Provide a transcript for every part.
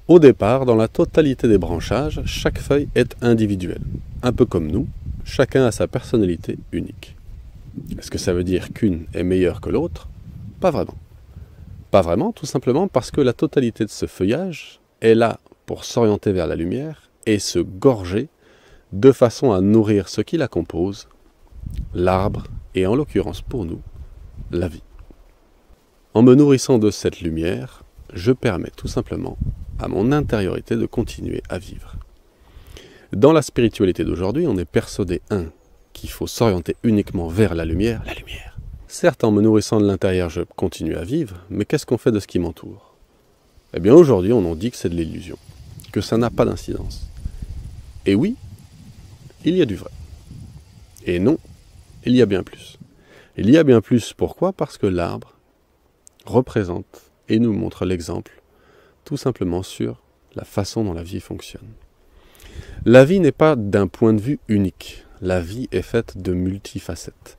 Au départ, dans la totalité des branchages, chaque feuille est individuelle. Un peu comme nous, chacun a sa personnalité unique. Est-ce que ça veut dire qu'une est meilleure que l'autre? Pas vraiment. Pas vraiment, tout simplement parce que la totalité de ce feuillage est là pour s'orienter vers la lumière et se gorger de façon à nourrir ce qui la compose, l'arbre et en l'occurrence pour nous, la vie. En me nourrissant de cette lumière, je permets tout simplement à mon intériorité de continuer à vivre. Dans la spiritualité d'aujourd'hui, on est persuadé, qu'il faut s'orienter uniquement vers la lumière. Certes, en me nourrissant de l'intérieur, je continue à vivre, mais qu'est-ce qu'on fait de ce qui m'entoure? Eh bien, aujourd'hui, on en dit que c'est de l'illusion, que ça n'a pas d'incidence. Et oui, il y a du vrai. Et non, il y a bien plus. Il y a bien plus, pourquoi? Parce que l'arbre représente et nous montre l'exemple, tout simplement sur la façon dont la vie fonctionne. La vie n'est pas d'un point de vue unique. La vie est faite de multifacettes.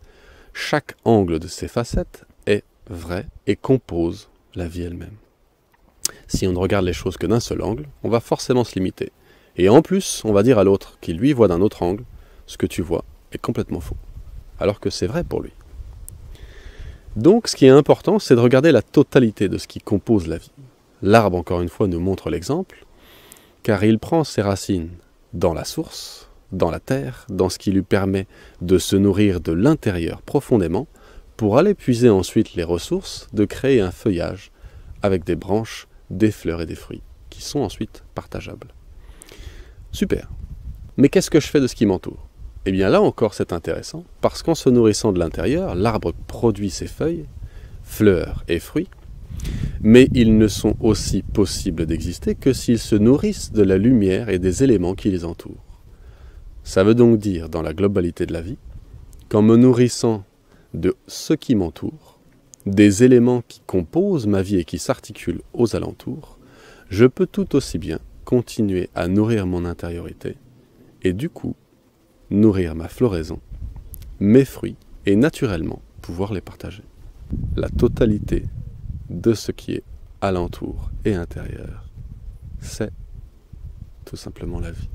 Chaque angle de ces facettes est vrai et compose la vie elle-même. Si on ne regarde les choses que d'un seul angle, on va forcément se limiter. Et en plus, on va dire à l'autre qui lui voit d'un autre angle, ce que tu vois est complètement faux, alors que c'est vrai pour lui. Donc ce qui est important, c'est de regarder la totalité de ce qui compose la vie. L'arbre, encore une fois, nous montre l'exemple, car il prend ses racines dans la source, dans la terre, dans ce qui lui permet de se nourrir de l'intérieur profondément, pour aller puiser ensuite les ressources, de créer un feuillage avec des branches, des fleurs et des fruits, qui sont ensuite partageables. Super. Mais qu'est-ce que je fais de ce qui m'entoure? Eh bien là encore c'est intéressant, parce qu'en se nourrissant de l'intérieur, l'arbre produit ses feuilles, fleurs et fruits, mais ils ne sont aussi possibles d'exister que s'ils se nourrissent de la lumière et des éléments qui les entourent. Ça veut donc dire, dans la globalité de la vie, qu'en me nourrissant de ce qui m'entoure, des éléments qui composent ma vie et qui s'articulent aux alentours, je peux tout aussi bien continuer à nourrir mon intériorité et du coup nourrir ma floraison, mes fruits et naturellement pouvoir les partager. La totalité de ce qui est alentour et intérieur, c'est tout simplement la vie.